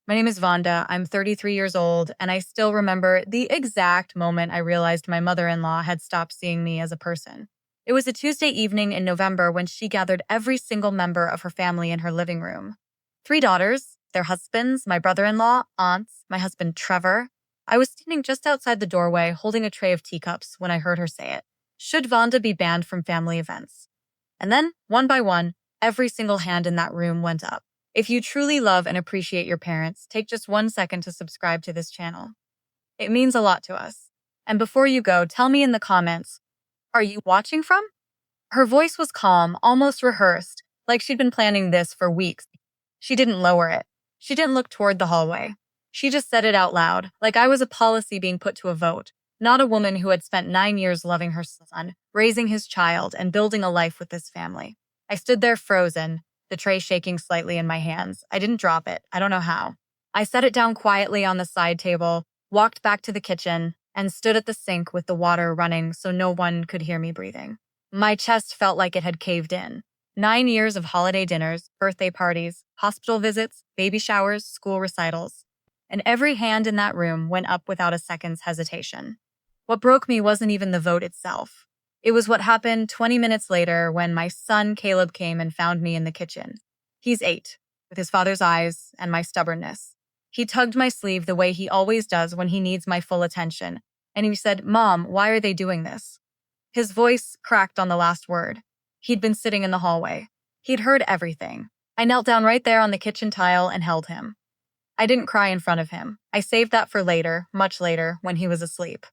My name is Vonda. I'm 33 years old, and I still remember the exact moment I realized my mother-in-law had stopped seeing me as a person. It was a Tuesday evening in November when she gathered every single member of her family in her living room. Three daughters, their husbands, my brother-in-law, aunts, my husband Trevor. I was standing just outside the doorway holding a tray of teacups when I heard her say it. Should Vonda be banned from family events? And then, one by one, every single hand in that room went up. If you truly love and appreciate your parents, take just 1 second to subscribe to this channel. It means a lot to us. And before you go, tell me in the comments, are you watching from? Her voice was calm, almost rehearsed, like she'd been planning this for weeks. She didn't lower it. She didn't look toward the hallway. She just said it out loud, like I was a policy being put to a vote, not a woman who had spent 9 years loving her son, raising his child, and building a life with this family. I stood there frozen, the tray shaking slightly in my hands. I didn't drop it. I don't know how. I set it down quietly on the side table, walked back to the kitchen, and stood at the sink with the water running so no one could hear me breathing. My chest felt like it had caved in. 9 years of holiday dinners, birthday parties, hospital visits, baby showers, school recitals. And every hand in that room went up without a second's hesitation. What broke me wasn't even the vote itself. It was what happened 20 minutes later when my son Caleb came and found me in the kitchen. He's 8, with his father's eyes and my stubbornness. He tugged my sleeve the way he always does when he needs my full attention, and he said, "Mom, why are they doing this?" His voice cracked on the last word. He'd been sitting in the hallway. He'd heard everything. I knelt down right there on the kitchen tile and held him. I didn't cry in front of him. I saved that for later, much later, when he was asleep.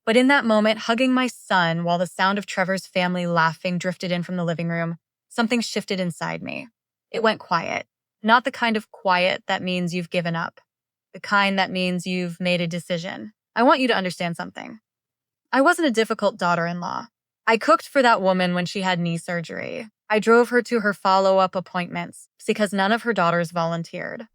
But in that moment, hugging my son while the sound of Trevor's family laughing drifted in from the living room, something shifted inside me. It went quiet. Not the kind of quiet that means you've given up. The kind that means you've made a decision. I want you to understand something. I wasn't a difficult daughter-in-law. I cooked for that woman when she had knee surgery. I drove her to her follow-up appointments because none of her daughters volunteered.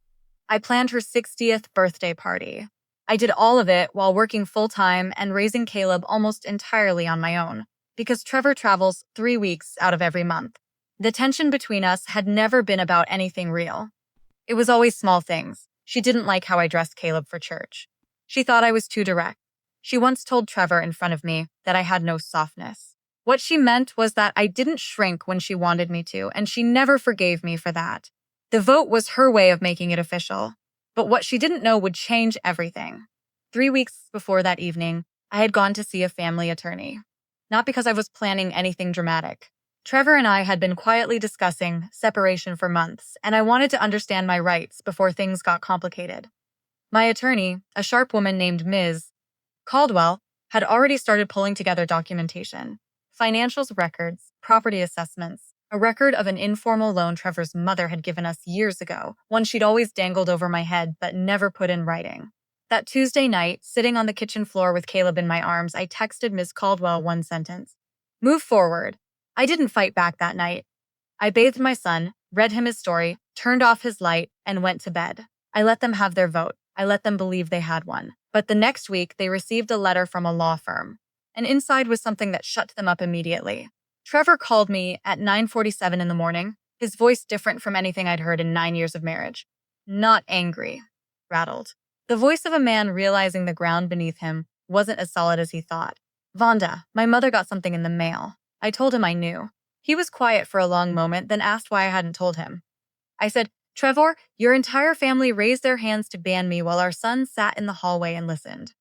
I planned her 60th birthday party. I did all of it while working full-time and raising Caleb almost entirely on my own, because Trevor travels 3 weeks out of every month. The tension between us had never been about anything real. It was always small things. She didn't like how I dressed Caleb for church. She thought I was too direct. She once told Trevor in front of me that I had no softness. What she meant was that I didn't shrink when she wanted me to, and she never forgave me for that. The vote was her way of making it official. But what she didn't know would change everything. 3 weeks before that evening, I had gone to see a family attorney. Not because I was planning anything dramatic. Trevor and I had been quietly discussing separation for months, and I wanted to understand my rights before things got complicated. My attorney, a sharp woman named Ms. Caldwell, had already started pulling together documentation. Financials records, property assessments, a record of an informal loan Trevor's mother had given us years ago, one she'd always dangled over my head but never put in writing. That Tuesday night, sitting on the kitchen floor with Caleb in my arms, I texted Ms. Caldwell one sentence. Move forward. I didn't fight back that night. I bathed my son, read him his story, turned off his light, and went to bed. I let them have their vote. I let them believe they had one. But the next week, they received a letter from a law firm. And inside was something that shut them up immediately. Trevor called me at 9:47 in the morning, his voice different from anything I'd heard in 9 years of marriage. Not angry, rattled. The voice of a man realizing the ground beneath him wasn't as solid as he thought. Vonda, my mother got something in the mail. I told him I knew. He was quiet for a long moment, then asked why I hadn't told him. I said, Trevor, your entire family raised their hands to ban me while our son sat in the hallway and listened.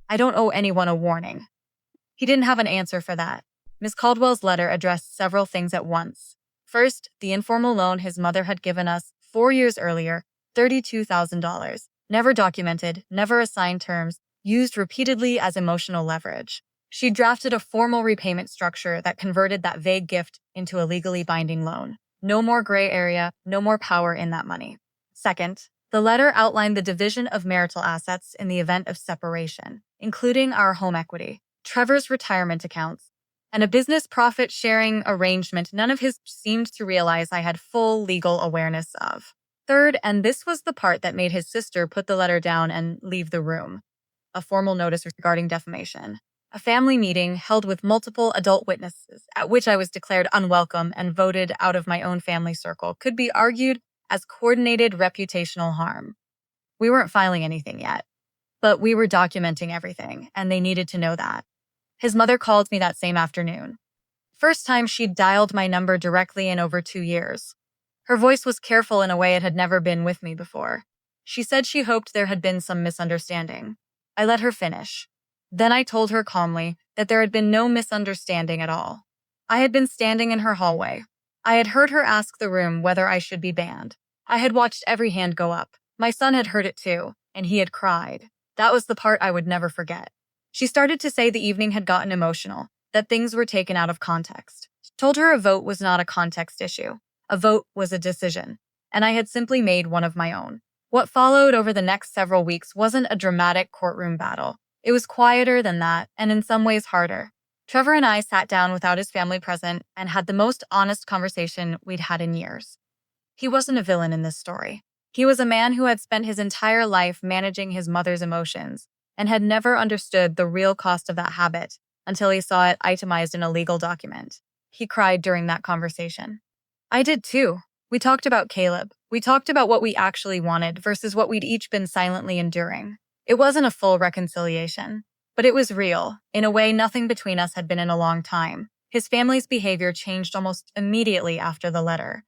I don't owe anyone a warning. He didn't have an answer for that. Miss Caldwell's letter addressed several things at once. First, the informal loan his mother had given us 4 years earlier, $32,000. Never documented, never assigned terms, used repeatedly as emotional leverage. She drafted a formal repayment structure that converted that vague gift into a legally binding loan. No more gray area, no more power in that money. Second, the letter outlined the division of marital assets in the event of separation, including our home equity, Trevor's retirement accounts, and a business profit-sharing arrangement none of his seemed to realize I had full legal awareness of. Third, and this was the part that made his sister put the letter down and leave the room, a formal notice regarding defamation. A family meeting held with multiple adult witnesses, at which I was declared unwelcome and voted out of my own family circle, could be argued as coordinated reputational harm. We weren't filing anything yet, but we were documenting everything, and they needed to know that. His mother called me that same afternoon. First time she'd dialed my number directly in over 2 years. Her voice was careful in a way it had never been with me before. She said she hoped there had been some misunderstanding. I let her finish. Then I told her calmly that there had been no misunderstanding at all. I had been standing in her hallway. I had heard her ask the room whether I should be banned. I had watched every hand go up. My son had heard it too, and he had cried. That was the part I would never forget. She started to say the evening had gotten emotional, that things were taken out of context. Told her a vote was not a context issue. A vote was a decision, and I had simply made one of my own. What followed over the next several weeks wasn't a dramatic courtroom battle. It was quieter than that, and in some ways harder. Trevor and I sat down without his family present and had the most honest conversation we'd had in years. He wasn't a villain in this story. He was a man who had spent his entire life managing his mother's emotions and had never understood the real cost of that habit until he saw it itemized in a legal document. He cried during that conversation. I did too. We talked about Caleb. We talked about what we actually wanted versus what we'd each been silently enduring. It wasn't a full reconciliation, but it was real, in a way nothing between us had been in a long time. His family's behavior changed almost immediately after the letter.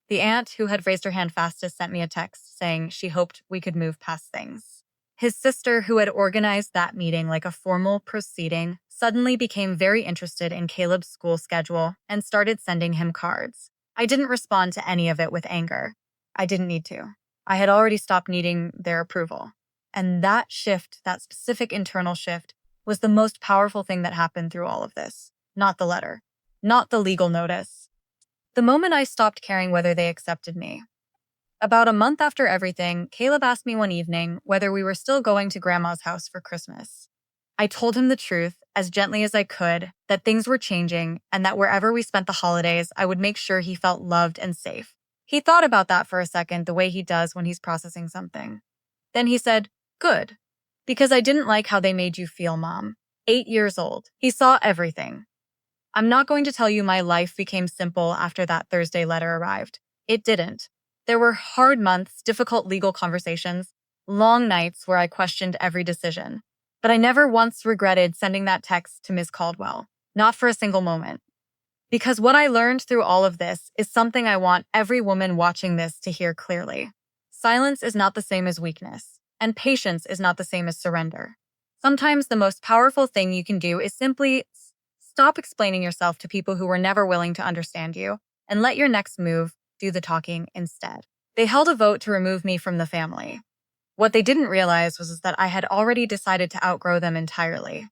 The aunt who had raised her hand fastest sent me a text saying she hoped we could move past things. His sister, who had organized that meeting like a formal proceeding, suddenly became very interested in Caleb's school schedule and started sending him cards. I didn't respond to any of it with anger. I didn't need to. I had already stopped needing their approval. And that shift, that specific internal shift, was the most powerful thing that happened through all of this. Not the letter. Not the legal notice. The moment I stopped caring whether they accepted me. About a month after everything, Caleb asked me one evening whether we were still going to Grandma's house for Christmas. I told him the truth, as gently as I could, that things were changing and that wherever we spent the holidays, I would make sure he felt loved and safe. He thought about that for a second, the way he does when he's processing something. Then he said, "Good. Because I didn't like how they made you feel, Mom. 8 years old. He saw everything." I'm not going to tell you my life became simple after that Thursday letter arrived. It didn't. There were hard months, difficult legal conversations, long nights where I questioned every decision. But I never once regretted sending that text to Ms. Caldwell. Not for a single moment. Because what I learned through all of this is something I want every woman watching this to hear clearly. Silence is not the same as weakness, and patience is not the same as surrender. Sometimes the most powerful thing you can do is simply stop explaining yourself to people who were never willing to understand you, and let your next move do the talking instead. They held a vote to remove me from the family. What they didn't realize was that I had already decided to outgrow them entirely.